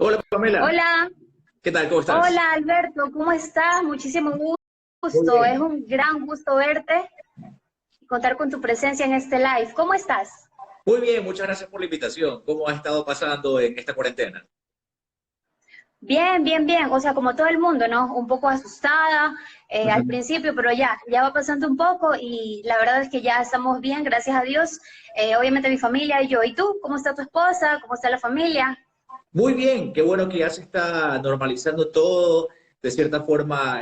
Hola Pamela, Hola, ¿qué tal? ¿Cómo estás? hola Alberto, ¿cómo estás? Muchísimo Muy gusto, es bien. un gran gusto verte y contar con tu presencia en este live. ¿Cómo estás? Muy bien, muchas gracias por la invitación. ¿Cómo has estado pasando en esta cuarentena? Bien, bien, bien, o sea, como todo el mundo, ¿no? Un poco asustada al Ujú. principio, pero ya va pasando un poco y la verdad es que ya estamos bien, gracias a Dios. Obviamente mi familia y yo. ¿Y tú? ¿Cómo está tu esposa? ¿Cómo está la familia? Muy bien, qué bueno que ya se está normalizando todo. De cierta forma,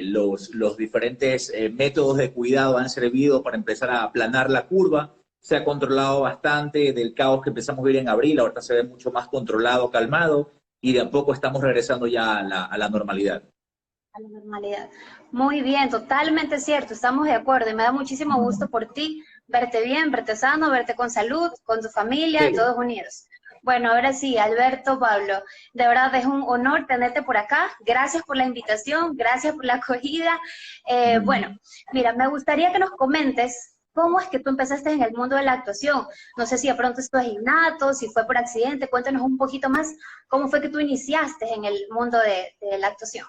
los diferentes métodos de cuidado han servido para empezar a aplanar la curva. Se ha controlado bastante del caos que empezamos a vivir en abril, ahorita se ve mucho más controlado, calmado, y de a poco estamos regresando ya a la normalidad. A la normalidad. Muy bien, totalmente cierto, estamos de acuerdo y me da muchísimo gusto por ti, verte bien, verte sano, verte con salud, con tu familia, Sí. todos unidos. Bueno, ahora sí, Alberto, Pablo, de verdad es un honor tenerte por acá. Gracias por la invitación, gracias por la acogida. Bueno, Ujú. mira, me gustaría que nos comentes cómo es que tú empezaste en el mundo de la actuación. No sé si de pronto esto es innato, si fue por accidente, cuéntanos un poquito más cómo fue que tú iniciaste en el mundo de la actuación.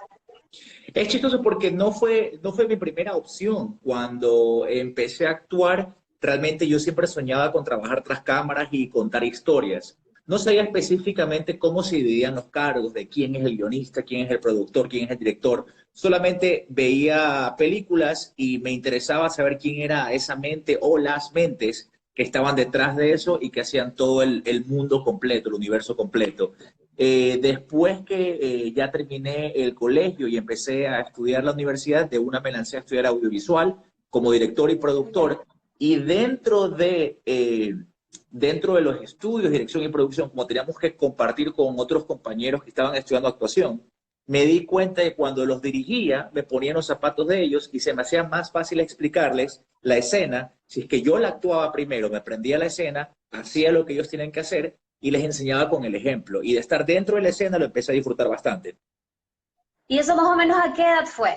Es chistoso porque no fue mi primera opción. Cuando empecé a actuar, realmente yo siempre soñaba con trabajar tras cámaras y contar historias. No sabía específicamente cómo se dividían los cargos, de quién es el guionista, quién es el productor, quién es el director. Solamente veía películas y me interesaba saber quién era esa mente o las mentes que estaban detrás de eso y que hacían todo el mundo completo, el universo completo. Después que ya terminé el colegio y empecé a estudiar la universidad, de una me lancé a estudiar audiovisual como director y productor. Y dentro de los estudios, dirección y producción, como teníamos que compartir con otros compañeros que estaban estudiando actuación, me di cuenta de que cuando los dirigía, me ponía en los zapatos de ellos y se me hacía más fácil explicarles la escena. Si es que yo la actuaba primero, me aprendía la escena, hacía lo que ellos tienen que hacer y les enseñaba con el ejemplo. Y de estar dentro de la escena lo empecé a disfrutar bastante. ¿Y eso más o menos a qué edad fue?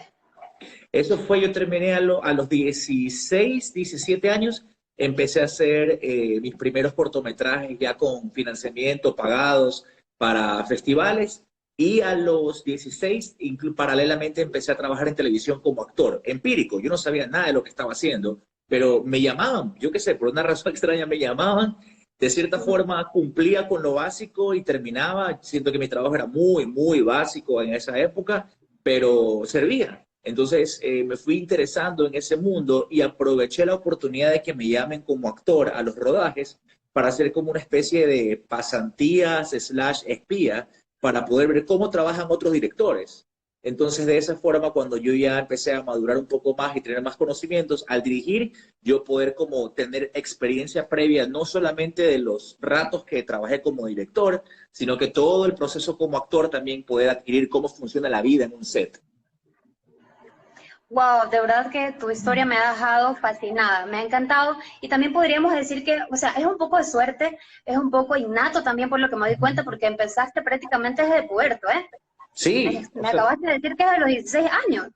Eso fue, yo terminé a los 16, 17 años, empecé a hacer mis primeros cortometrajes ya con financiamiento pagados para festivales y a los 16, paralelamente empecé a trabajar en televisión como actor empírico. Yo no sabía nada de lo que estaba haciendo, pero me llamaban, yo qué sé, por una razón extraña me llamaban. De cierta forma cumplía con lo básico y terminaba. Siento que mi trabajo era muy, muy básico en esa época, pero servía. Entonces me fui interesando en ese mundo y aproveché la oportunidad de que me llamen como actor a los rodajes para hacer como una especie de pasantías slash espía para poder ver cómo trabajan otros directores. Entonces, de esa forma, cuando yo ya empecé a madurar un poco más y tener más conocimientos, al dirigir, yo poder como tener experiencia previa, no solamente de los ratos que trabajé como director, sino que todo el proceso como actor también poder adquirir cómo funciona la vida en un set. Wow, de verdad que tu historia me ha dejado fascinada, me ha encantado y también podríamos decir que, o sea, es un poco de suerte, es un poco innato también por lo que me doy cuenta porque empezaste prácticamente desde puerto, ¿eh? Me, Sí, o me sea, acabaste de decir que desde los 16 años.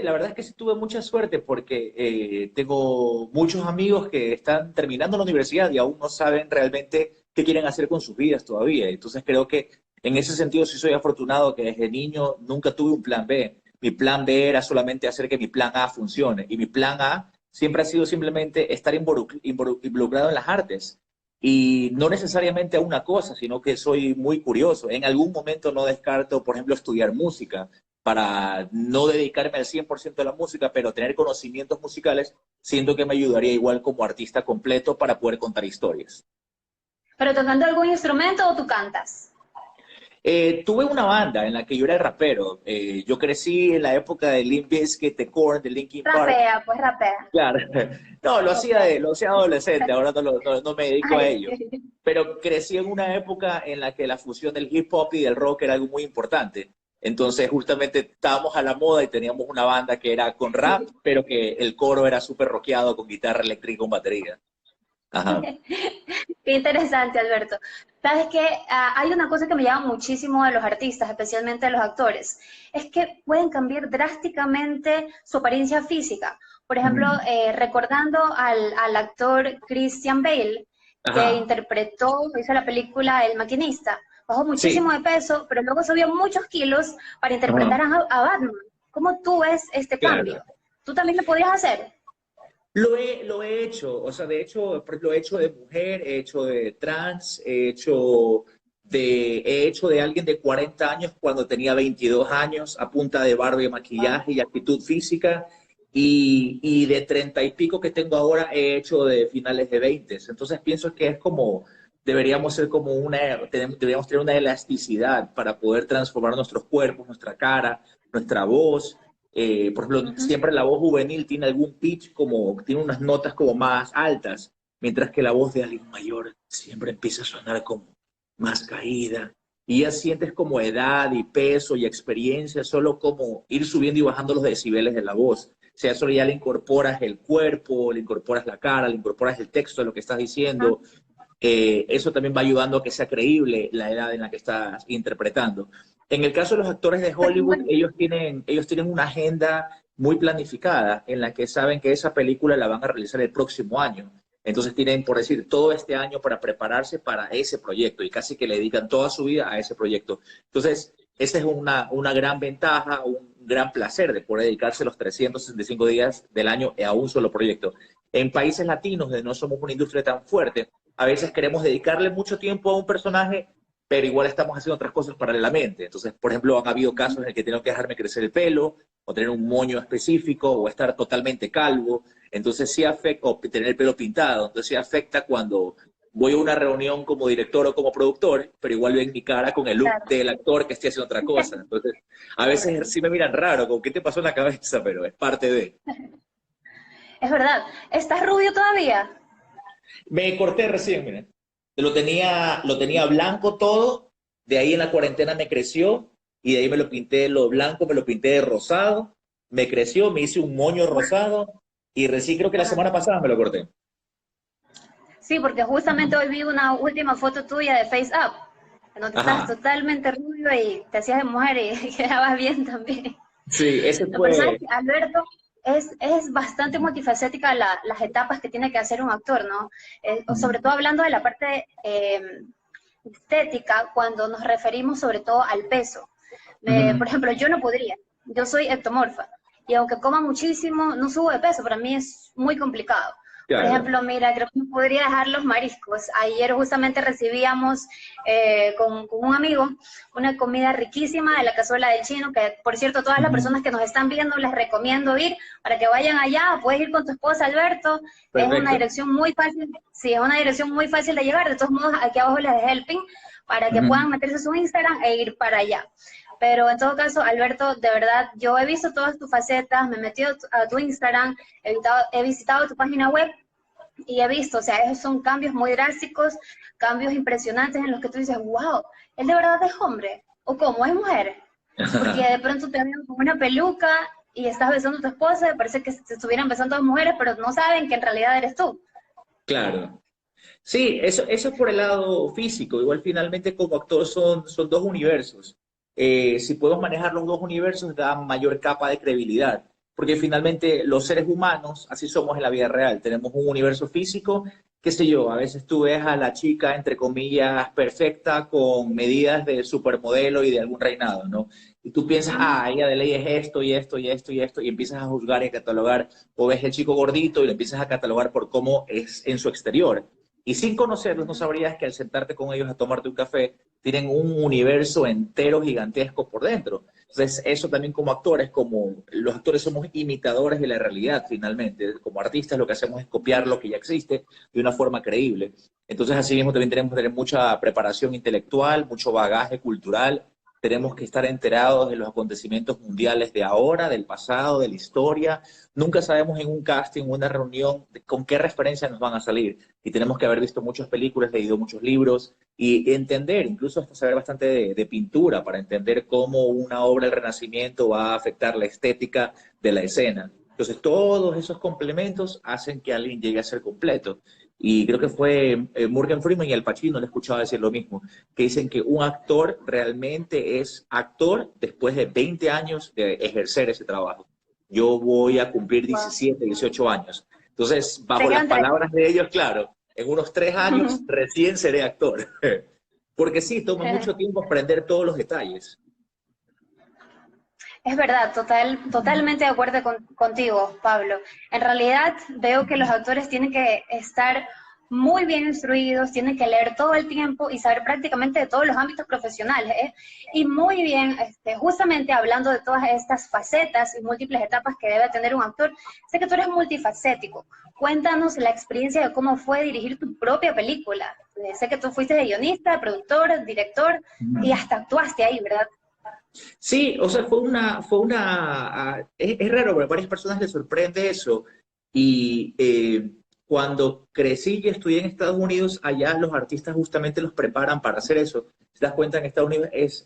la verdad es que sí tuve mucha suerte porque tengo muchos amigos que están terminando la universidad y aún no saben realmente qué quieren hacer con sus vidas todavía. Entonces creo que en ese sentido sí soy afortunado que desde niño nunca tuve un plan B. Mi plan B era solamente hacer que mi plan A funcione y mi plan A siempre ha sido simplemente estar involucrado en las artes. Y no necesariamente a una cosa, sino que soy muy curioso. En algún momento no descarto, por ejemplo, estudiar música para no dedicarme al 100% a la música, pero tener conocimientos musicales, siento que me ayudaría igual como artista completo para poder contar historias. ¿Pero tocando algún instrumento o tú cantas? Tuve una banda en la que yo era rapero. Yo crecí en la época de Limp Bizkit, de Korn, de Linkin Park. Rapea, pues rapea. Claro, no, Ok. lo hacía adolescente, ahora no me dedico a Ay, ello. Pero crecí en una época en la que la fusión del hip hop y del rock era algo muy importante. Entonces, justamente estábamos a la moda y teníamos una banda que era con rap, pero que el coro era súper rockeado con guitarra eléctrica y con batería. Ajá. qué interesante, Alberto. Sabes que hay una cosa que me llama muchísimo de los artistas, especialmente de los actores, es que pueden cambiar drásticamente su apariencia física. Por ejemplo, Mm. recordando al actor Christian Bale, que Ajá. interpretó, hizo la película El Maquinista. bajó Sí, muchísimo de peso, pero luego subió muchos kilos para interpretar ajá, a Batman. ¿Cómo tú ves este cambio? claro. ¿Tú también lo podrías hacer? Lo he hecho, o sea, de hecho, lo he hecho de mujer, he hecho de trans, he hecho de alguien de 40 años cuando tenía 22 años a punta de barba y Wow. maquillaje y actitud física, y de 30 y pico que tengo ahora he hecho de finales de 20. Entonces pienso que es como, deberíamos ser como deberíamos tener una elasticidad para poder transformar nuestros cuerpos, nuestra cara, nuestra voz. Por ejemplo, Ujú. siempre la voz juvenil tiene algún pitch como, tiene unas notas como más altas, mientras que la voz de alguien mayor siempre empieza a sonar como más caída. Y ya sientes como edad y peso y experiencia, solo como ir subiendo y bajando los decibeles de la voz. O sea, solo ya le incorporas el cuerpo, le incorporas la cara, le incorporas el texto de lo que estás Ah, diciendo. Eso también va ayudando a que sea creíble la edad en la que estás interpretando. En el caso de los actores de pero Hollywood, bueno, ellos tienen una agenda muy planificada en la que saben que esa película la van a realizar el próximo año. Entonces tienen, por decir, todo este año para prepararse para ese proyecto y casi que le dedican toda su vida a ese proyecto. Entonces, esa es una gran ventaja, un gran placer de poder dedicarse los 365 días del año a un solo proyecto. En países latinos, donde no somos una industria tan fuerte, a veces queremos dedicarle mucho tiempo a un personaje, pero igual estamos haciendo otras cosas paralelamente. Entonces, por ejemplo, han habido casos en el que tengo que dejarme crecer el pelo, o tener un moño específico, o estar totalmente calvo. Entonces sí afecta, o tener el pelo pintado. Entonces sí afecta cuando voy a una reunión como director o como productor, pero igual ven mi cara con el look claro. del actor que esté haciendo otra cosa. Entonces, a veces sí me miran raro, como, ¿qué te pasó en la cabeza? Pero es parte de... Es verdad. ¿Estás rubio todavía? Me corté recién, miren. Lo tenía blanco todo, de ahí en la cuarentena me creció y de ahí me lo pinté lo blanco, me lo pinté de rosado, me creció, me hice un moño rosado y recién creo que la Ajá. semana pasada me lo corté. Sí, porque justamente hoy vi una última foto tuya de Face Up, en donde estabas Ajá, totalmente rubio y te hacías de mujer y quedabas bien también. sí, ese Lo personal es fue... que Alberto es bastante multifacética las etapas que tiene que hacer un actor, ¿no? Sobre todo hablando de la parte estética, cuando nos referimos sobre todo al peso. Por Ujú, ejemplo, yo no podría, yo soy ectomorfa, y aunque coma muchísimo, no subo de peso, para mí es muy complicado. Por claro. ejemplo, mira, creo que no podría dejar los mariscos. Ayer justamente recibíamos con un amigo una comida riquísima de la cazuela del chino, que por cierto, todas las Ujú, personas que nos están viendo les recomiendo ir para que vayan allá. Puedes ir con tu esposa, Alberto. Es una perfecto. dirección muy fácil, sí, es una dirección muy fácil de llegar. De todos modos, aquí abajo les dejé el pin para que Ujú. puedan meterse a su Instagram e ir para allá. Pero en todo caso, Alberto, de verdad, yo he visto todas tus facetas, me he metido a tu Instagram, he visitado tu página web y he visto, o sea, esos son cambios muy drásticos, cambios impresionantes en los que tú dices, wow, él de verdad es hombre, o cómo es mujer, porque de pronto te ven con una peluca y estás besando a tu esposa, y parece que se estuvieran besando a dos mujeres, pero no saben que en realidad eres tú. Claro. Sí, eso es por el lado físico. Igual finalmente como actor son dos universos. Si podemos manejar los dos universos, da mayor capa de credibilidad. Porque finalmente los seres humanos, así somos en la vida real. Tenemos un universo físico, qué sé yo, a veces tú ves a la chica, entre comillas, perfecta, con medidas de supermodelo y de algún reinado, ¿no? Y tú piensas, Ujú. ella de ley es esto y esto y esto y esto, y empiezas a juzgar y a catalogar, o ves el chico gordito y lo empiezas a catalogar por cómo es en su exterior. Y sin conocerlos, no sabrías que al sentarte con ellos a tomarte un café, tienen un universo entero gigantesco por dentro. Entonces, eso también como actores, como los actores somos imitadores de la realidad finalmente. Como artistas lo que hacemos es copiar lo que ya existe de una forma creíble. Entonces, así mismo también tenemos que tener mucha preparación intelectual, mucho bagaje cultural. Tenemos que estar enterados de los acontecimientos mundiales de ahora, del pasado, de la historia. Nunca sabemos en un casting, una reunión, con qué referencias nos van a salir y tenemos que haber visto muchas películas, leído muchos libros y entender, incluso hasta saber bastante de pintura para entender cómo una obra del Renacimiento va a afectar la estética de la escena. Entonces, todos esos complementos hacen que alguien llegue a ser completo. Y creo que fue Morgan Freeman y Al Pacino, le he escuchado decir lo mismo, que dicen que un actor realmente es actor después de 20 años de ejercer ese trabajo. Yo voy a cumplir Wow. 17, 18 años. Entonces, Te bajo las quedan tres. palabras de ellos, claro, en unos 3 años recién seré actor. porque sí, toma mucho tiempo aprender todos los detalles. Es verdad, totalmente de acuerdo contigo, Pablo. En realidad veo que los actores tienen que estar muy bien instruidos, tienen que leer todo el tiempo y saber prácticamente de todos los ámbitos profesionales, ¿eh? Y muy bien, justamente hablando de todas estas facetas y múltiples etapas que debe tener un actor, sé que tú eres multifacético. Cuéntanos la experiencia de cómo fue dirigir tu propia película. Sé que tú fuiste de guionista, productor, director y hasta actuaste ahí, ¿verdad? Sí, o sea, es raro, porque a varias personas les sorprende eso. Y cuando crecí y estudié en Estados Unidos, allá los artistas justamente los preparan para hacer eso. Si te das cuenta, en Estados Unidos es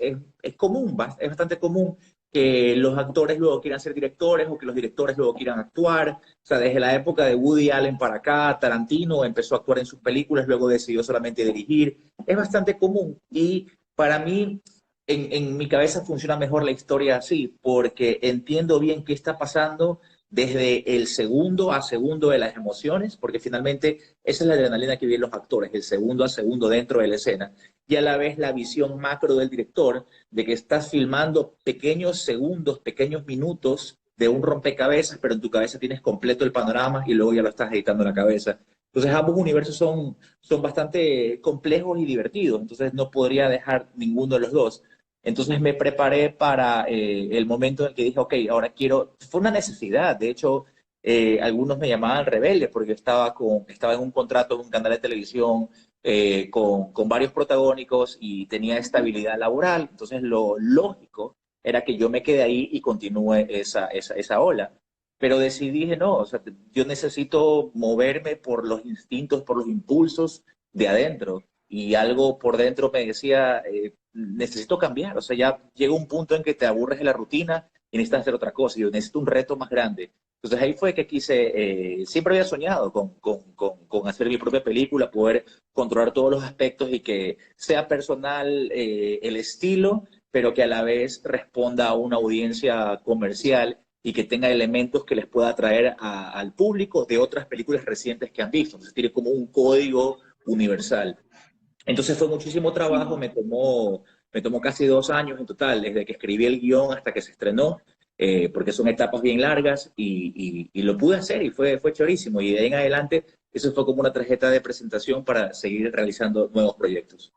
común, es bastante común que los actores luego quieran ser directores o que los directores luego quieran actuar. O sea, desde la época de Woody Allen para acá, Tarantino empezó a actuar en sus películas, luego decidió solamente dirigir. Es bastante común. Y para mí, en mi cabeza funciona mejor la historia así, porque entiendo bien qué está pasando desde el segundo a segundo de las emociones, porque finalmente esa es la adrenalina que viven los actores, el segundo a segundo dentro de la escena, y a la vez la visión macro del director de que estás filmando pequeños segundos, pequeños minutos de un rompecabezas, pero en tu cabeza tienes completo el panorama y luego ya lo estás editando en la cabeza. Entonces ambos universos son bastante complejos y divertidos, entonces no podría dejar ninguno de los dos. Entonces me preparé para el momento en el que dije, ok, ahora quiero, fue una necesidad, de hecho, algunos me llamaban rebelde porque estaba en un contrato en un canal de televisión con varios protagónicos y tenía estabilidad laboral, entonces lo lógico era que yo me quede ahí y continúe esa ola. Pero decidí, dije, no, o sea, yo necesito moverme por los instintos, por los impulsos de adentro. Y algo por dentro me decía, necesito cambiar. O sea, ya llega un punto en que te aburres de la rutina y necesitas hacer otra cosa. Y yo necesito un reto más grande. Entonces ahí fue que siempre había soñado con hacer mi propia película, poder controlar todos los aspectos y que sea personal el estilo, pero que a la vez responda a una audiencia comercial y que tenga elementos que les pueda atraer al público de otras películas recientes que han visto. Entonces tiene como un código universal. Entonces fue muchísimo trabajo, me tomó casi 2 años en total, desde que escribí el guión hasta que se estrenó, porque son etapas bien largas y lo pude hacer y fue chorísimo. Y de ahí en adelante, eso fue como una tarjeta de presentación para seguir realizando nuevos proyectos.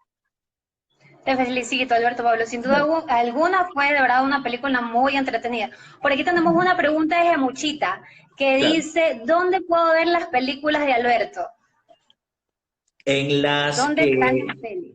Te felicito, Alberto Pablo. Sin duda alguna fue de verdad una película muy entretenida. Por aquí tenemos una pregunta de Gemuchita que Claro. dice, ¿dónde puedo ver las películas de Alberto? En las ¿Dónde están las pelis?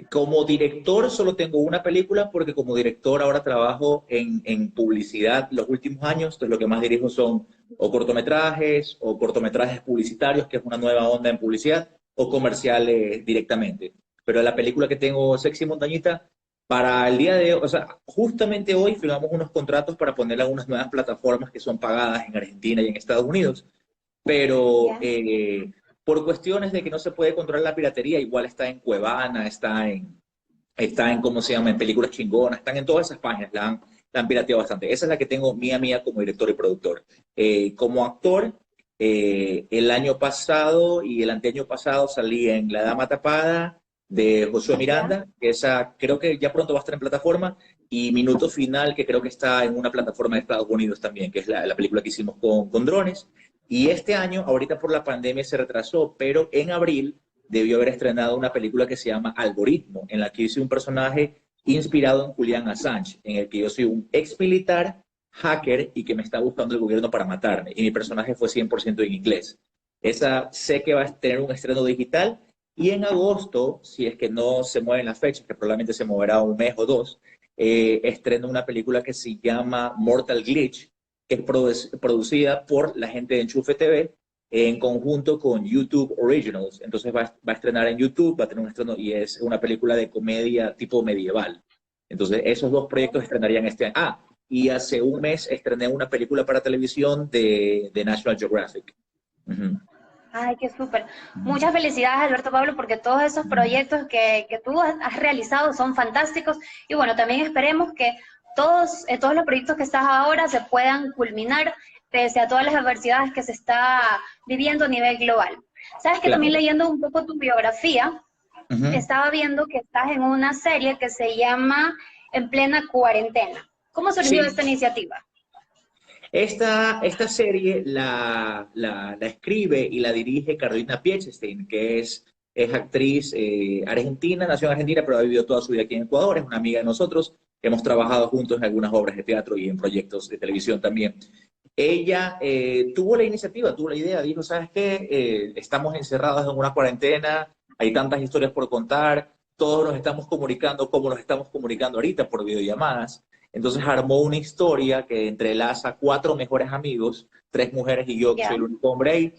Como director solo tengo una película porque como director ahora trabajo en publicidad los últimos años, entonces lo que más dirijo son o cortometrajes publicitarios, que es una nueva onda en publicidad, o comerciales directamente. Pero la película que tengo, Sexy Montañita, para el día de hoy, o sea, justamente hoy firmamos unos contratos para ponerla en unas nuevas plataformas que son pagadas en Argentina y en Estados Unidos, pero ¿Ya? por cuestiones de que no se puede controlar la piratería, igual está en Cuevana, está en ¿cómo se llama?, en películas chingonas, están en todas esas páginas, la han pirateado bastante. Esa es la que tengo mía como director y productor. Como actor, el año pasado y el anteaño pasado salí en La Dama Tapada de Josué ¿Ya? Miranda, que esa creo que ya pronto va a estar en plataforma, y Minuto Final, que creo que está en una plataforma de Estados Unidos también, que es la película que hicimos con drones. Y este año, ahorita por la pandemia se retrasó, pero en abril debió haber estrenado una película que se llama Algoritmo, en la que hice un personaje inspirado en Julian Assange, en el que yo soy un ex militar hacker y que me está buscando el gobierno para matarme. Y mi personaje fue 100% en inglés. Esa sé que va a tener un estreno digital y en agosto, si es que no se mueven las fechas, que probablemente se moverá un mes o dos, estreno una película que se llama Mortal Glitch, que es producida por la gente de Enchufe TV en conjunto con YouTube Originals. Entonces va a estrenar en YouTube, va a tener un estreno y es una película de comedia tipo medieval. Entonces esos dos proyectos estrenarían este año. Ah, y hace un mes estrené una película para televisión de National Geographic. Ujú. Ay, qué súper. Muchas felicidades, Alberto Pablo, porque todos esos proyectos que tú has realizado son fantásticos. Y bueno, también esperemos que todos los proyectos que estás ahora se puedan culminar pese a todas las adversidades que se está viviendo a nivel global. Sabes que también Claro. leyendo un poco tu biografía, Ujú. estaba viendo que estás en una serie que se llama En plena cuarentena. ¿Cómo surgió Sí, esta iniciativa? esta serie la escribe y la dirige Carolina Piechestein, que es actriz argentina, nació en Argentina, pero ha vivido toda su vida aquí en Ecuador, es una amiga de nosotros, hemos trabajado juntos en algunas obras de teatro y en proyectos de televisión también. Ella tuvo la iniciativa, tuvo la idea, dijo, ¿sabes qué? Estamos encerrados en una cuarentena, hay tantas historias por contar, todos nos estamos comunicando como nos estamos comunicando ahorita por videollamadas. Entonces armó una historia que entrelaza cuatro mejores amigos, tres mujeres y yo, que soy Ya. el único hombre ahí,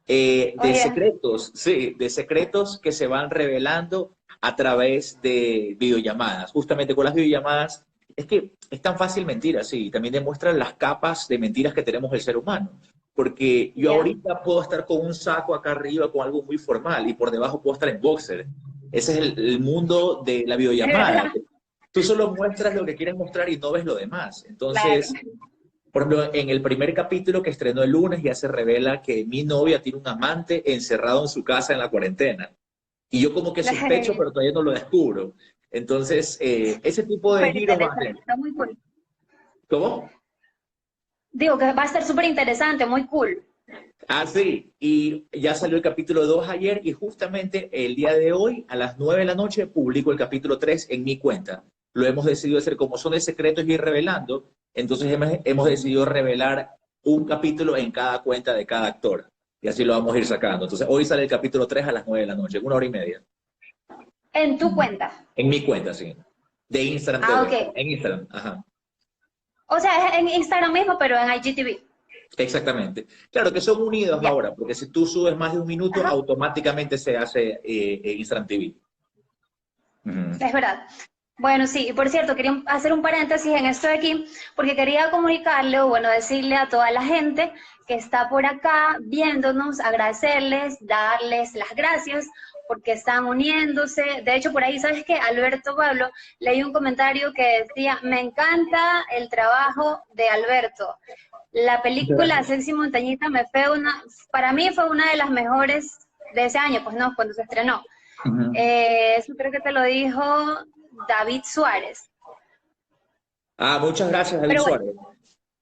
de Oye, secretos, sí, de secretos que se van revelando a través de videollamadas. Justamente con las videollamadas es que es tan fácil mentir así, y también demuestran las capas de mentiras que tenemos el ser humano. Porque yo ya. ahorita puedo estar con un saco acá arriba con algo muy formal y por debajo puedo estar en boxer. Ese es el mundo de la Es videollamada. verdad, Tú solo muestras lo que quieres mostrar y no ves lo demás. claro. Entonces, por ejemplo, en el primer capítulo que estrenó el lunes ya se revela que mi novia tiene un amante encerrado en su casa en la cuarentena. Y yo como que sospecho, pero todavía no lo descubro. Entonces, ese tipo de Súper giros van a interesante, tener. está muy cool. ¿Cómo? Digo que va a ser súper interesante, muy cool. Ah, sí. Y ya salió el capítulo 2 ayer y justamente el día de hoy, a las 9 de la noche, publico el capítulo 3 en mi cuenta. Lo hemos decidido hacer como son de secretos y ir revelando. Entonces hemos decidido revelar un capítulo en cada cuenta de cada actor. Y así lo vamos a ir sacando. Entonces hoy sale el capítulo 3 a las 9 de la noche, en una hora y media. En tu cuenta. En mi cuenta, sí. De Instagram Ah, TV. ok. En Instagram, ajá. O sea, es en Instagram mismo, pero en IGTV. Exactamente. Claro que son unidos Ya. ahora, porque si tú subes más de un minuto, Ajá, automáticamente se hace en Instagram TV. Ujú. es verdad. Bueno, sí, y por cierto, quería hacer un paréntesis en esto de aquí, porque quería comunicarle, o bueno, decirle a toda la gente que está por acá viéndonos, agradecerles, darles las gracias, porque están uniéndose. De hecho, por ahí, ¿sabes qué? Alberto Pablo, leí un comentario que decía, me encanta el trabajo de Alberto. La Muchas película gracias. Sexy Montañita para mí fue una de las mejores de ese año, pues no, cuando se estrenó. Ujú. Eso creo que te lo dijo David Suárez. Ah, muchas gracias, David Pero bueno, Suárez.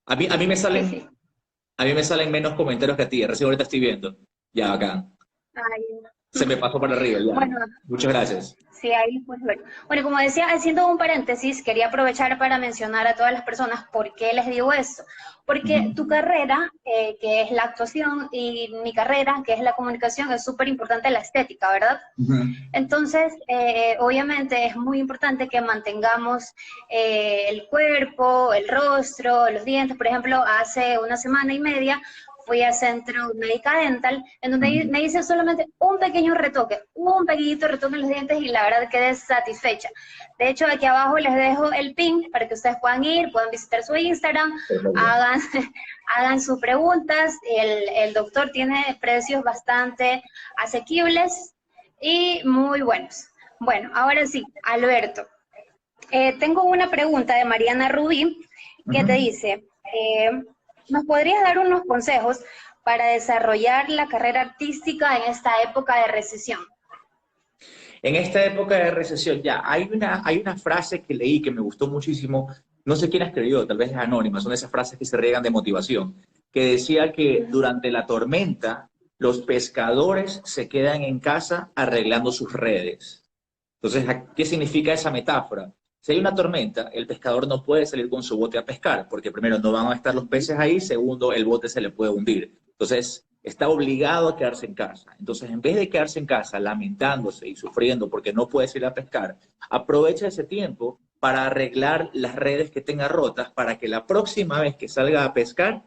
A mí me salen menos comentarios que a ti. Recién ahorita estoy viendo. Ya, acá. ay, Se me pasó para arriba, ya. bueno, Muchas gracias. sí, ahí lo puedes ver. Bueno, como decía, haciendo un paréntesis, quería aprovechar para mencionar a todas las personas por qué les digo esto. Porque tu Ujú. carrera, que es la actuación, y mi carrera, que es la comunicación, es súper importante la estética, ¿verdad? Ujú. Entonces, obviamente es muy importante que mantengamos el cuerpo, el rostro, los dientes. Por ejemplo, hace una semana y media fui a Centro Médica Dental, en donde Ujú. me hice solamente un pequeñito retoque en los dientes y la verdad quedé satisfecha. De hecho, aquí abajo les dejo el pin para que ustedes puedan ir, puedan visitar su Instagram, Perfecto. hagan, hagan sus preguntas. El doctor tiene precios bastante asequibles y muy buenos. Bueno, ahora sí, Alberto, tengo una pregunta de Mariana Rubí que te Ujú. dice, ¿nos podrías dar unos consejos para desarrollar la carrera artística en esta época de recesión? En esta época de recesión, ya, hay una frase que leí que me gustó muchísimo, no sé quién la escribió, tal vez es anónima, son esas frases que se riegan de motivación, que decía que durante la tormenta los pescadores se quedan en casa arreglando sus redes. Entonces, ¿qué significa esa metáfora? Si hay una tormenta, el pescador no puede salir con su bote a pescar, porque primero no van a estar los peces ahí, segundo, el bote se le puede hundir. Entonces, está obligado a quedarse en casa. Entonces, en vez de quedarse en casa lamentándose y sufriendo porque no puede ir a pescar, aprovecha ese tiempo para arreglar las redes que tenga rotas para que la próxima vez que salga a pescar,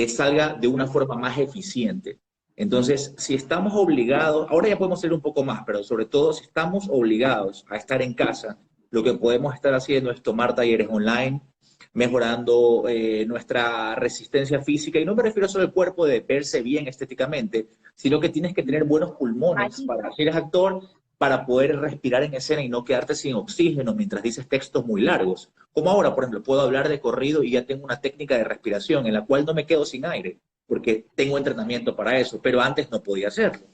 salga de una forma más eficiente. Entonces, si estamos obligados, ahora ya podemos hacer un poco más, pero sobre todo si estamos obligados a estar en casa, lo que podemos estar haciendo es tomar talleres online, mejorando nuestra resistencia física, y no me refiero solo al cuerpo de verse bien estéticamente, sino que tienes que tener buenos pulmones Aquí. para, si eres actor, para poder respirar en escena y no quedarte sin oxígeno mientras dices textos muy largos. Como ahora, por ejemplo, puedo hablar de corrido y ya tengo una técnica de respiración en la cual no me quedo sin aire porque tengo entrenamiento para eso, pero antes no podía hacerlo.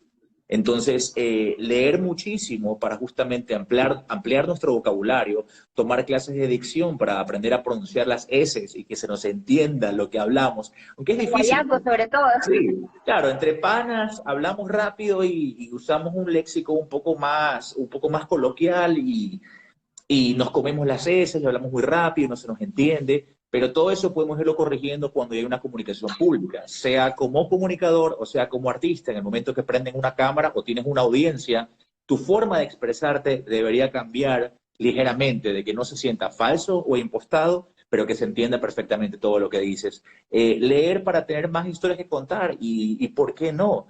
Entonces, leer muchísimo para justamente ampliar nuestro vocabulario, tomar clases de dicción para aprender a pronunciar las S y que se nos entienda lo que hablamos, aunque es difícil. Guayaco sobre todo. Sí, claro, entre panas hablamos rápido y usamos un léxico un poco más coloquial y nos comemos las heces y hablamos muy rápido, no se nos entiende, pero todo eso podemos irlo corrigiendo cuando hay una comunicación pública, sea como comunicador o sea como artista. En el momento que prenden una cámara o tienes una audiencia, tu forma de expresarte debería cambiar ligeramente, de que no se sienta falso o impostado, pero que se entienda perfectamente todo lo que dices. Leer para tener más historias que contar y ¿por qué no?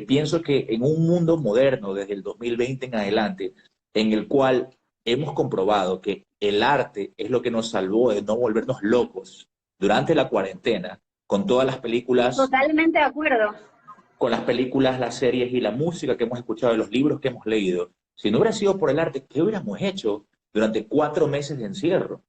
Pienso que en un mundo moderno, desde el 2020 en adelante, en el cual hemos comprobado que el arte es lo que nos salvó de no volvernos locos durante la cuarentena, con todas las películas, Totalmente de acuerdo. con las películas, las series y la música que hemos escuchado, y los libros que hemos leído. Si no hubiera sido por el arte, ¿qué hubiéramos hecho durante 4 meses de encierro?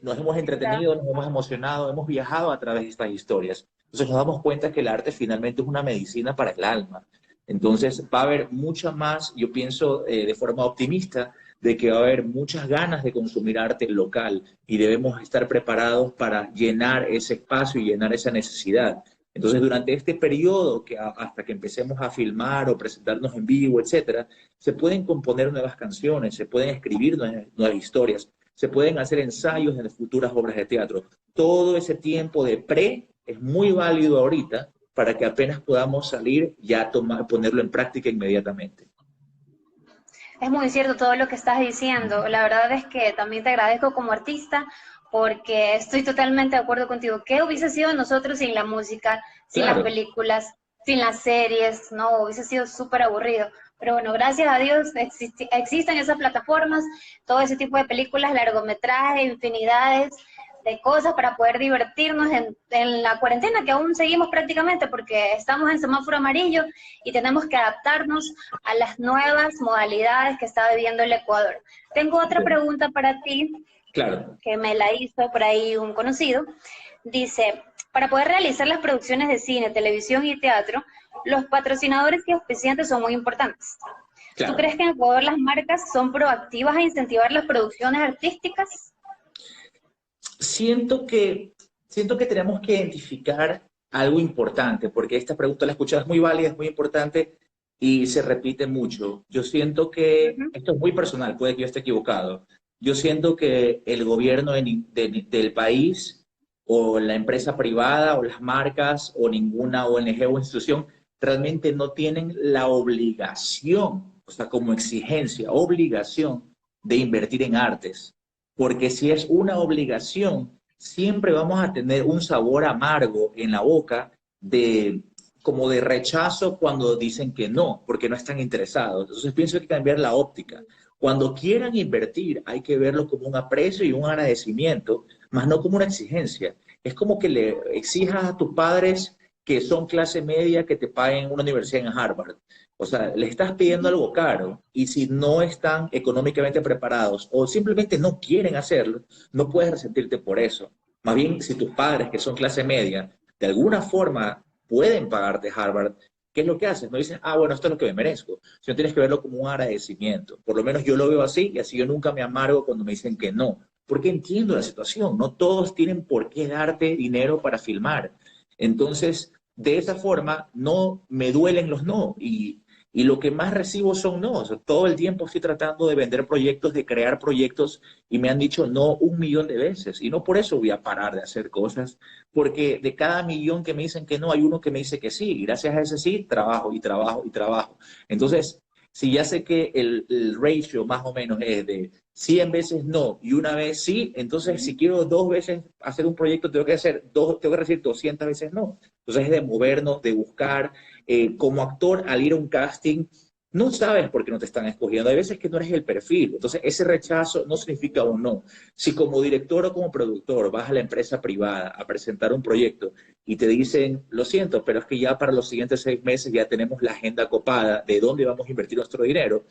Nos hemos entretenido, nos hemos emocionado, hemos viajado a través de estas historias. Entonces nos damos cuenta que el arte finalmente es una medicina para el alma. Entonces va a haber mucha más, yo pienso de forma optimista, de que va a haber muchas ganas de consumir arte local y debemos estar preparados para llenar ese espacio y llenar esa necesidad. Entonces, durante este periodo, hasta que empecemos a filmar o presentarnos en vivo, etcétera, se pueden componer nuevas canciones, se pueden escribir nuevas historias, se pueden hacer ensayos en futuras obras de teatro. Todo ese tiempo de pre es muy válido ahorita para que apenas podamos salir ya ponerlo en práctica inmediatamente. Es muy cierto todo lo que estás diciendo. La verdad es que también te agradezco como artista porque estoy totalmente de acuerdo contigo. ¿Qué hubiese sido de nosotros sin la música, sin las Claro, películas, sin las series? No, hubiese sido súper aburrido. Pero bueno, gracias a Dios existen esas plataformas, todo ese tipo de películas, largometrajes, infinidades de cosas para poder divertirnos en la cuarentena, que aún seguimos prácticamente porque estamos en semáforo amarillo y tenemos que adaptarnos a las nuevas modalidades que está viviendo el Ecuador. Tengo otra pregunta para ti, claro. que me la hizo por ahí un conocido. Dice, para poder realizar las producciones de cine, televisión y teatro, los patrocinadores y auspiciantes son muy importantes. ¿Tú Claro. crees que en Ecuador las marcas son proactivas a incentivar las producciones artísticas? Siento que, siento que tenemos que identificar algo importante, porque esta pregunta la escuchada es muy válida, es muy importante y se repite mucho. Yo siento que, Ujú. esto es muy personal, puede que yo esté equivocado, yo siento que el gobierno del país o la empresa privada o las marcas o ninguna ONG o institución realmente no tienen la obligación, o sea, como exigencia, obligación de invertir en artes, porque si es una obligación, siempre vamos a tener un sabor amargo en la boca de como de rechazo cuando dicen que no, porque no están interesados. Entonces pienso que hay que cambiar la óptica. Cuando quieran invertir, hay que verlo como un aprecio y un agradecimiento, más no como una exigencia. Es como que le exijas a tus padres que son clase media que te paguen una universidad en Harvard. O sea, le estás pidiendo algo caro y si no están económicamente preparados o simplemente no quieren hacerlo, no puedes resentirte por eso. Más bien, si tus padres, que son clase media, de alguna forma pueden pagarte Harvard, ¿qué es lo que haces? No dices, ah, bueno, esto es lo que me merezco, sino tienes que verlo como un agradecimiento. Por lo menos yo lo veo así y así yo nunca me amargo cuando me dicen que no, porque entiendo la situación. No todos tienen por qué darte dinero para filmar. Entonces, de esa forma, no me duelen los no y lo que más recibo son no. O sea, todo el tiempo estoy tratando de vender proyectos, de crear proyectos y me han dicho no 1 millón de veces. Y no por eso voy a parar de hacer cosas, porque de cada millón que me dicen que no, hay uno que me dice que sí. Y gracias a ese sí, trabajo y trabajo y trabajo. Entonces, si ya sé que el ratio más o menos es de 100 veces no y una vez sí, entonces si quiero 2 veces hacer un proyecto, tengo que recibir 200 veces no. Entonces es de movernos, de buscar, como actor, al ir a un casting, no sabes por qué no te están escogiendo. Hay veces que no eres el perfil. Entonces, ese rechazo no significa un no. Si como director o como productor vas a la empresa privada a presentar un proyecto y te dicen, lo siento, pero es que ya para los siguientes 6 meses ya tenemos la agenda copada de dónde vamos a invertir nuestro dinero,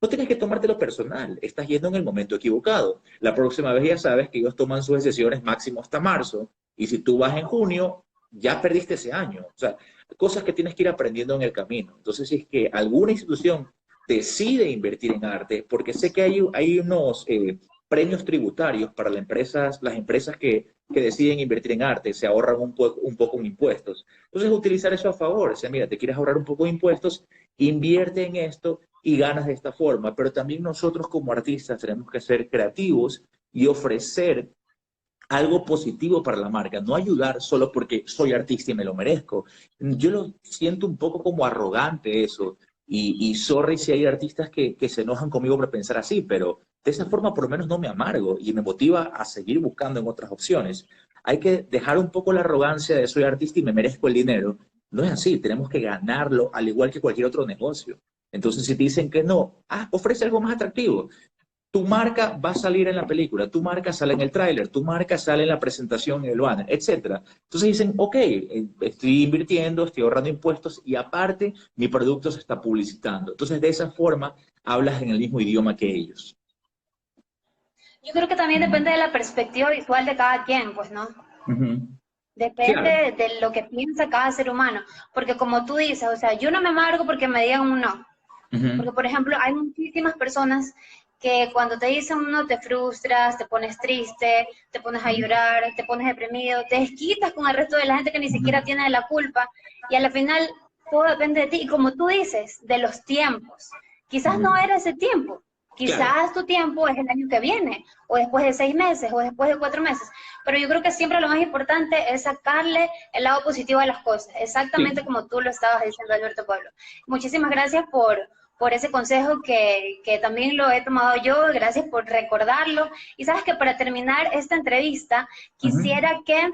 no tienes que tomártelo personal. Estás yendo en el momento equivocado. La próxima vez ya sabes que ellos toman sus decisiones máximo hasta marzo. Y si tú vas en junio, ya perdiste ese año. O sea, cosas que tienes que ir aprendiendo en el camino. Entonces, si es que alguna institución decide invertir en arte, porque sé que hay unos premios tributarios para las empresas que deciden invertir en arte, se ahorran un poco en impuestos. Entonces, utilizar eso a favor. O sea, mira, te quieres ahorrar un poco de impuestos, invierte en esto y ganas de esta forma. Pero también nosotros como artistas tenemos que ser creativos y ofrecer algo positivo para la marca, no ayudar solo porque soy artista y me lo merezco. Yo lo siento un poco como arrogante eso, y sorry si hay artistas que se enojan conmigo por pensar así, pero de esa forma por lo menos no me amargo y me motiva a seguir buscando en otras opciones. Hay que dejar un poco la arrogancia de soy artista y me merezco el dinero. No es así, tenemos que ganarlo al igual que cualquier otro negocio. Entonces, si te dicen que no, ofrece algo más atractivo. Tu marca va a salir en la película, tu marca sale en el tráiler, tu marca sale en la presentación, en el banner, etcétera. Entonces dicen, ok, estoy invirtiendo, estoy ahorrando impuestos y aparte mi producto se está publicitando. Entonces de esa forma hablas en el mismo idioma que ellos. Yo creo que también depende de la perspectiva visual de cada quien, pues, ¿no? Ujú. Depende Claro. de lo que piensa cada ser humano. Porque como tú dices, o sea, yo no me amargo porque me digan un no. Ujú. Porque, por ejemplo, hay muchísimas personas que cuando te dicen un no te frustras, te pones triste, te pones a llorar, te pones deprimido, te desquitas con el resto de la gente que ni siquiera Ujú. tiene la culpa y al final todo depende de ti. Y como tú dices, de los tiempos. Quizás no Ujú. era ese tiempo, Claro. quizás tu tiempo es el año que viene, o después de 6 meses, o después de 4 meses. Pero yo creo que siempre lo más importante es sacarle el lado positivo a las cosas, exactamente Sí. como tú lo estabas diciendo, Alberto Pablo. Muchísimas gracias por ese consejo que también lo he tomado yo, gracias por recordarlo. Y sabes que para terminar esta entrevista, Ujú. quisiera que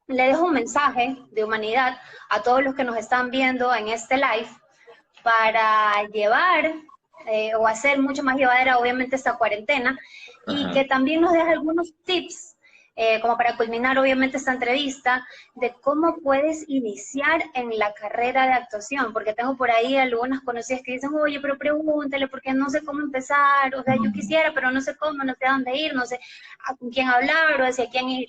le dejo un mensaje de humanidad a todos los que nos están viendo en este live para llevar o hacer mucho más llevadera obviamente esta cuarentena y que Ajá. también nos deje algunos tips como para culminar obviamente esta entrevista de cómo puedes iniciar en la carrera de actuación, porque tengo por ahí algunas conocidas que dicen, oye, pero pregúntale porque no sé cómo empezar, o sea, yo Ujú. quisiera, pero no sé cómo, no sé a dónde ir, no sé a con quién hablar o hacia quién ir.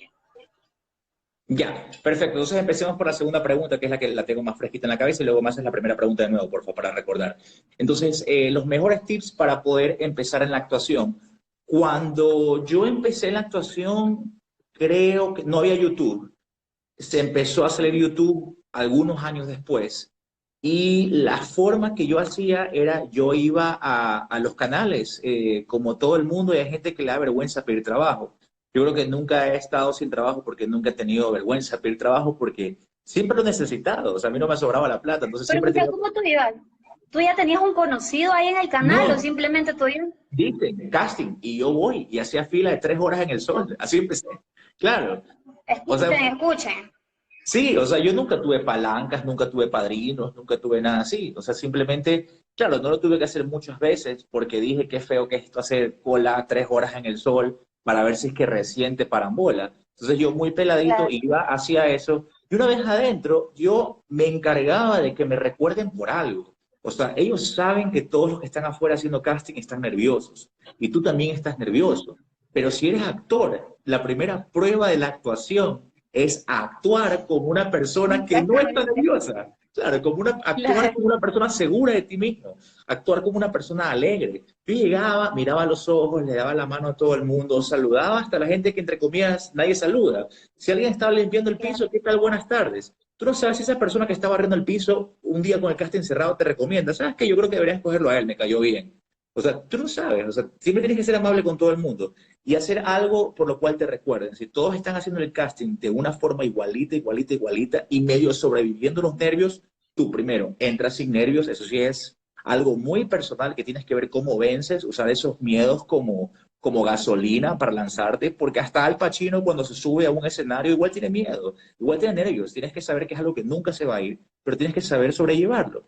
Ya, perfecto. Entonces empecemos por la segunda pregunta, que es la que la tengo más fresquita en la cabeza, y luego me haces la primera pregunta de nuevo, por favor, para recordar. Entonces, los mejores tips para poder empezar en la actuación. Cuando yo empecé en la actuación, creo que no había YouTube. Se empezó a salir YouTube algunos años después. Y la forma que yo hacía era, yo iba a los canales, como todo el mundo, y hay gente que le da vergüenza pedir trabajo. Yo creo que nunca he estado sin trabajo porque nunca he tenido vergüenza pedir trabajo porque siempre lo he necesitado. O sea, a mí no me sobraba la plata, entonces Pero, siempre he o sea, tenido... ¿cómo tú ibas? ¿Tú ya tenías un conocido ahí en el canal o No, simplemente tú ibas? dicen, casting, y yo voy y hacía fila de 3 horas en el sol. Así empecé. Claro. O sea, Escuchen, escuchen. sí, o sea, yo nunca tuve palancas, nunca tuve padrinos, nunca tuve nada así. O sea, simplemente, claro, no lo tuve que hacer muchas veces porque dije qué feo que es esto hacer cola 3 horas en el sol para ver si es que recién te parambola. Entonces yo muy peladito Claro. iba hacia eso y una vez adentro yo me encargaba de que me recuerden por algo. O sea, ellos saben que todos los que están afuera haciendo casting están nerviosos y tú también estás nervioso. Pero si eres actor, la primera prueba de la actuación es actuar como una persona que no está Exactamente. nerviosa. Claro, actuar Claro. como una persona segura de ti mismo, actuar como una persona alegre. Yo llegaba, miraba a los ojos, le daba la mano a todo el mundo, saludaba hasta la gente que entre comillas nadie saluda. Si alguien estaba limpiando el Claro. piso, ¿qué tal? Buenas tardes. Tú no sabes si esa persona que estaba barriendo el piso un día con el casting cerrado te recomienda. ¿Sabes qué? Yo creo que deberías cogerlo a él, me cayó bien. O sea, tú no sabes, o sea, siempre tienes que ser amable con todo el mundo y hacer algo por lo cual te recuerden. Si todos están haciendo el casting de una forma igualita, igualita, igualita y medio sobreviviendo los nervios, tú primero entras sin nervios, eso sí es algo muy personal que tienes que ver cómo vences, usar esos miedos como gasolina para lanzarte, porque hasta Al Pacino cuando se sube a un escenario igual tiene miedo, igual tiene nervios, tienes que saber que es algo que nunca se va a ir, pero tienes que saber sobrellevarlo.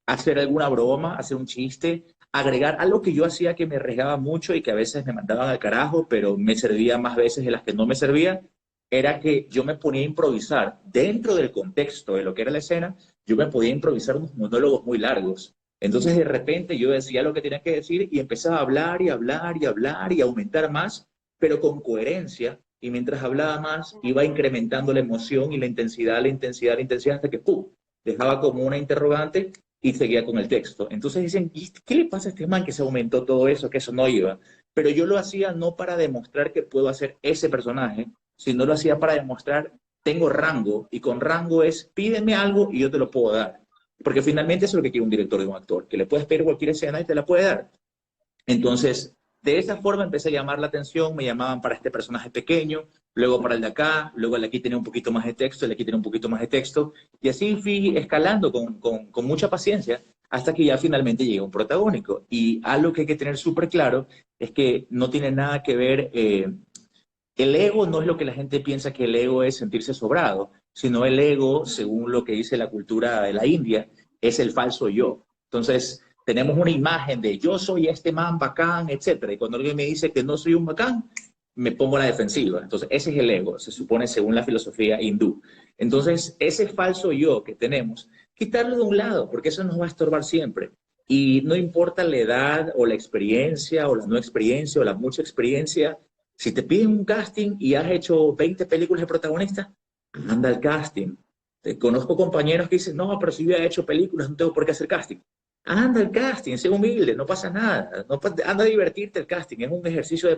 Hacer alguna broma, hacer un chiste, agregar algo que yo hacía que me arriesgaba mucho y que a veces me mandaban al carajo, pero me servía más veces de las que no me servía, era que yo me ponía a improvisar dentro del contexto de lo que era la escena, yo me podía improvisar unos monólogos muy largos. Entonces de repente yo decía lo que tenía que decir y empezaba a hablar y hablar y hablar y aumentar más, pero con coherencia. Y mientras hablaba más, iba incrementando la emoción y la intensidad, la intensidad, la intensidad, hasta que ¡pum! dejaba como una interrogante y seguía con el texto. Entonces dicen, ¿y qué le pasa a este man que se aumentó todo eso, que eso no iba? Pero yo lo hacía no para demostrar que puedo hacer ese personaje, sino lo hacía para demostrar, tengo rango, y con rango es, pídeme algo y yo te lo puedo dar. Porque finalmente eso es lo que quiere un director de un actor, que le puedes pedir cualquier escena y te la puede dar. Entonces, de esa forma empecé a llamar la atención, me llamaban para este personaje pequeño, luego para el de acá, luego el de aquí tenía un poquito más de texto, el de aquí tenía un poquito más de texto, y así fui escalando con mucha paciencia hasta que ya finalmente llega un protagónico. Y algo que hay que tener súper claro es que no tiene nada que ver, el ego no es lo que la gente piensa que el ego es sentirse sobrado, sino el ego, según lo que dice la cultura de la India, es el falso yo. Entonces, tenemos una imagen de yo soy este man bacán, etcétera. Y cuando alguien me dice que no soy un bacán, me pongo a la defensiva. Entonces, ese es el ego, se supone según la filosofía hindú. Entonces, ese falso yo que tenemos, quitarlo de un lado, porque eso nos va a estorbar siempre. Y no importa la edad o la experiencia o la no experiencia o la mucha experiencia, si te piden un casting y has hecho 20 películas de protagonista, anda al casting. Te conozco compañeros que dicen, no, pero si yo he hecho películas, no tengo por qué hacer casting. Anda al casting, sé humilde, no pasa nada. No, anda a divertirte el casting, es un ejercicio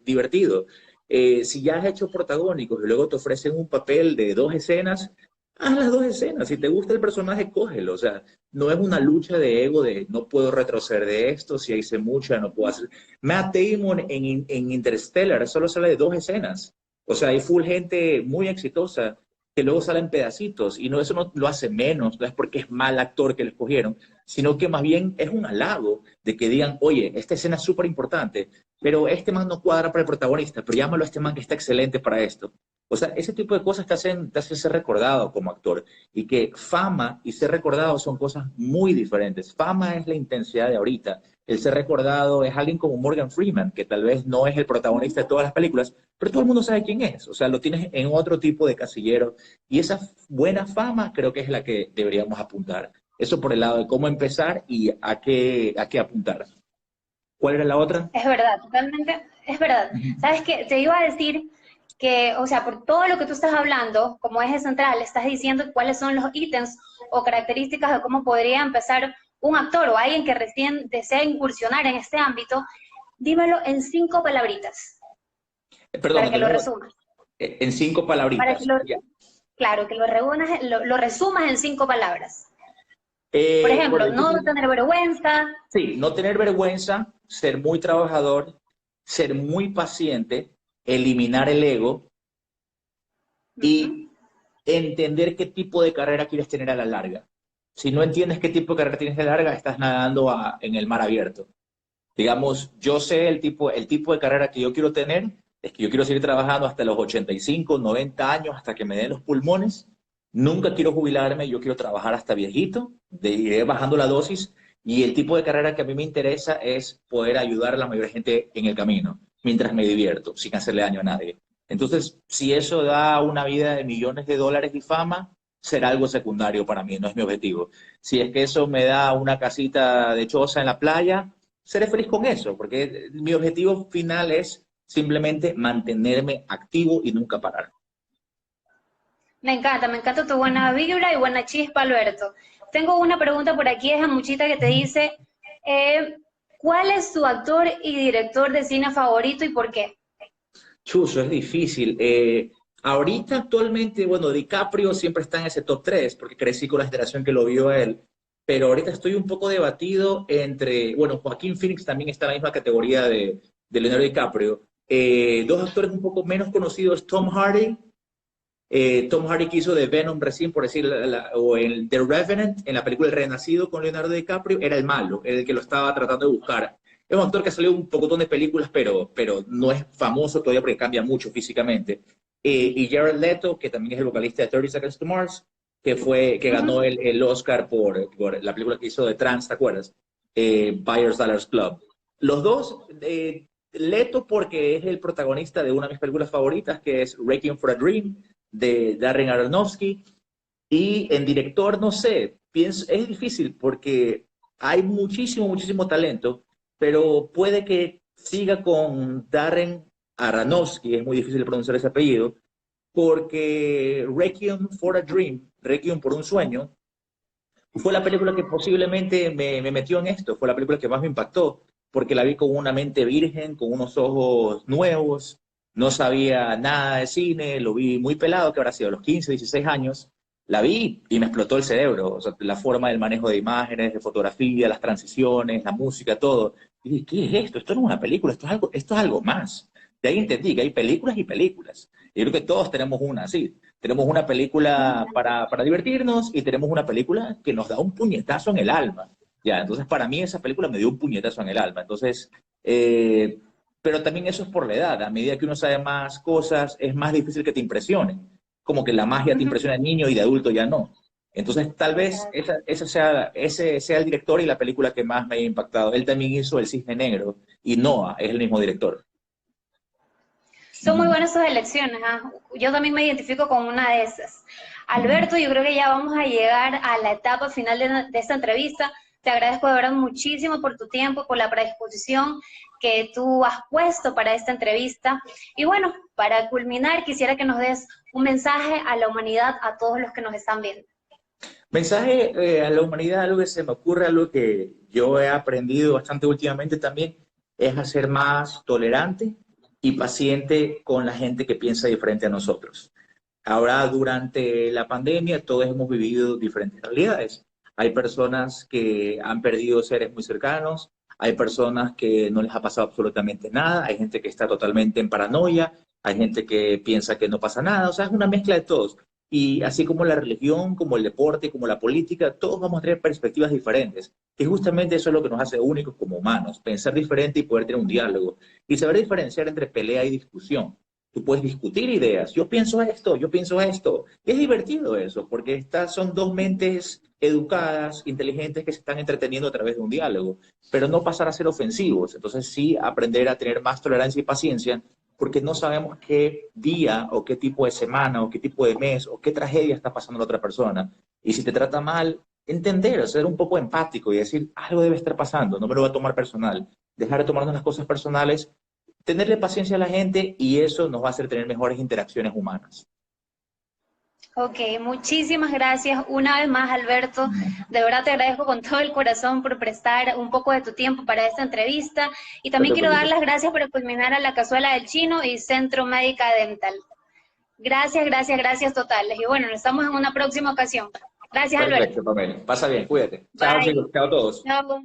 divertido. Si ya has hecho protagónicos y luego te ofrecen un papel de 2 escenas, haz las 2 escenas. Si te gusta el personaje, cógelo. O sea, no es una lucha de ego de no puedo retroceder de esto, si hice mucha, no puedo hacer. Matt Damon en Interstellar solo sale de 2 escenas. O sea, hay full gente muy exitosa que luego salen pedacitos y no, eso no lo hace menos, no es porque es mal actor que le escogieron, sino que más bien es un halago de que digan, oye, esta escena es súper importante, pero este man no cuadra para el protagonista, pero llámalo a este man que está excelente para esto. O sea, ese tipo de cosas te hacen ser recordado como actor y que fama y ser recordado son cosas muy diferentes. Fama es la intensidad de ahorita. El ser recordado es alguien como Morgan Freeman, que tal vez no es el protagonista de todas las películas, pero todo el mundo sabe quién es. O sea, lo tienes en otro tipo de casillero y esa buena fama creo que es la que deberíamos apuntar. Eso por el lado de cómo empezar y a qué apuntar. ¿Cuál era la otra? Es verdad, totalmente, es verdad. ¿Sabes qué? Te iba a decir que, o sea, por todo lo que tú estás hablando, como eje central, estás diciendo cuáles son los ítems o características de cómo podría empezar un actor o alguien que recién desea incursionar en este ámbito. Dímelo en 5 palabritas, Perdón, para que lo resumas. en 5 palabritas. Para que lo, Ya. claro, que lo resumas en 5 palabras. Por ejemplo, Por no tener vergüenza. sí, no tener vergüenza, ser muy trabajador, ser muy paciente, eliminar el ego Ujú. y entender qué tipo de carrera quieres tener a la larga. Si no entiendes qué tipo de carrera tienes a la larga, estás nadando en el mar abierto. Digamos, yo sé el tipo de carrera que yo quiero tener, es que yo quiero seguir trabajando hasta los 85, 90 años, hasta que me den los pulmones. Nunca quiero jubilarme, yo quiero trabajar hasta viejito, iré bajando la dosis. Y el tipo de carrera que a mí me interesa es poder ayudar a la mayor gente en el camino, mientras me divierto, sin hacerle daño a nadie. Entonces, si eso da una vida de millones de dólares y fama, será algo secundario para mí, no es mi objetivo. Si es que eso me da una casita de choza en la playa, seré feliz con eso, porque mi objetivo final es simplemente mantenerme activo y nunca parar. Me encanta tu buena vibra y buena chispa, Alberto. Tengo una pregunta por aquí, es a Muchita que te dice, eh, ¿cuál es tu actor y director de cine favorito y por qué? Chuso, es difícil. Ahorita actualmente, bueno, DiCaprio siempre está en ese top 3 porque crecí con la generación que lo vio a él, pero ahorita estoy un poco debatido entre, bueno, Joaquín Phoenix también está en la misma categoría de Leonardo DiCaprio. Dos actores un poco menos conocidos, Tom Hardy que hizo de Venom recién, por decir, o en The Revenant, en la película El Renacido con Leonardo DiCaprio, era el malo, era el que lo estaba tratando de buscar. Es un actor que ha salido un pocotón de películas, pero no es famoso todavía porque cambia mucho físicamente. Y Jared Leto, que también es el vocalista de 30 Seconds to Mars, que ganó Ujú. el Oscar por la película que hizo de Trans, ¿te acuerdas? Buyers Dollars Club. Los dos, Leto porque es el protagonista de una de mis películas favoritas, que es Requiem for a Dream, de Darren Aronofsky. Y en director, no sé, pienso, es difícil porque hay muchísimo, muchísimo talento, pero puede que siga con Darren Aronofsky, es muy difícil pronunciar ese apellido, porque Requiem for a Dream, Requiem por un sueño, Fue la película que posiblemente me metió en esto, fue la película que más me impactó, porque la vi con una mente virgen, con unos ojos nuevos, no sabía nada de cine, lo vi muy pelado, que habrá sido a los 15, 16 años, la vi y me explotó el cerebro, o sea, la forma del manejo de imágenes, de fotografía, las transiciones, la música, todo. Y dije, ¿qué es esto? Esto no es una película, esto es algo más. De ahí entendí que hay películas y películas. Y creo que todos tenemos una así. Tenemos una película para divertirnos y tenemos una película que nos da un puñetazo en el alma. Ya, entonces para mí esa película me dio un puñetazo en el alma. Entonces, eh, pero también eso es por la edad. A medida que uno sabe más cosas, es más difícil que te impresionen. Como que la magia te Ujú. impresiona de niño y de adulto ya no. Entonces, tal vez ese sea el director y la película que más me ha impactado. Él también hizo El Cisne Negro y Noah es el mismo director. Son muy Ujú. buenas sus elecciones, ¿ah? Yo también me identifico con una de esas. Alberto, yo creo que ya vamos a llegar a la etapa final de esta entrevista. Te agradezco de verdad muchísimo por tu tiempo, por la predisposición que tú has puesto para esta entrevista. Y bueno, para culminar, quisiera que nos des un mensaje a la humanidad, a todos los que nos están viendo. Mensaje a la humanidad, algo que se me ocurre, algo que yo he aprendido bastante últimamente también, es a ser más tolerante y paciente con la gente que piensa diferente a nosotros. Ahora, durante la pandemia, todos hemos vivido diferentes realidades. Hay personas que han perdido seres muy cercanos, hay personas que no les ha pasado absolutamente nada, hay gente que está totalmente en paranoia, hay gente que piensa que no pasa nada, o sea, es una mezcla de todos. Y así como la religión, como el deporte, como la política, todos vamos a tener perspectivas diferentes. Y justamente eso es lo que nos hace únicos como humanos, pensar diferente y poder tener un diálogo. Y saber diferenciar entre pelea y discusión. Tú puedes discutir ideas. Yo pienso esto, yo pienso esto. Y es divertido eso, porque estas son dos mentes educadas, inteligentes, que se están entreteniendo a través de un diálogo, pero no pasar a ser ofensivos. Entonces sí aprender a tener más tolerancia y paciencia, porque no sabemos qué día o qué tipo de semana o qué tipo de mes o qué tragedia está pasando la otra persona. Y si te trata mal, entender, ser un poco empático y decir, algo debe estar pasando, no me lo voy a tomar personal. Dejar de tomarnos las cosas personales, tenerle paciencia a la gente y eso nos va a hacer tener mejores interacciones humanas. Ok, muchísimas gracias una vez más, Alberto. De verdad te agradezco con todo el corazón por prestar un poco de tu tiempo para esta entrevista. Y No también te quiero dar preocupes. las gracias por culminar a la Cazuela del Chino y Centro Médica Dental. Gracias, gracias, gracias totales. Y bueno, nos estamos en una próxima ocasión. Gracias, Alberto. Perfecto, Pamela. Pasa bien, cuídate. Chao, Bye. chicos. Chao a todos. Chao.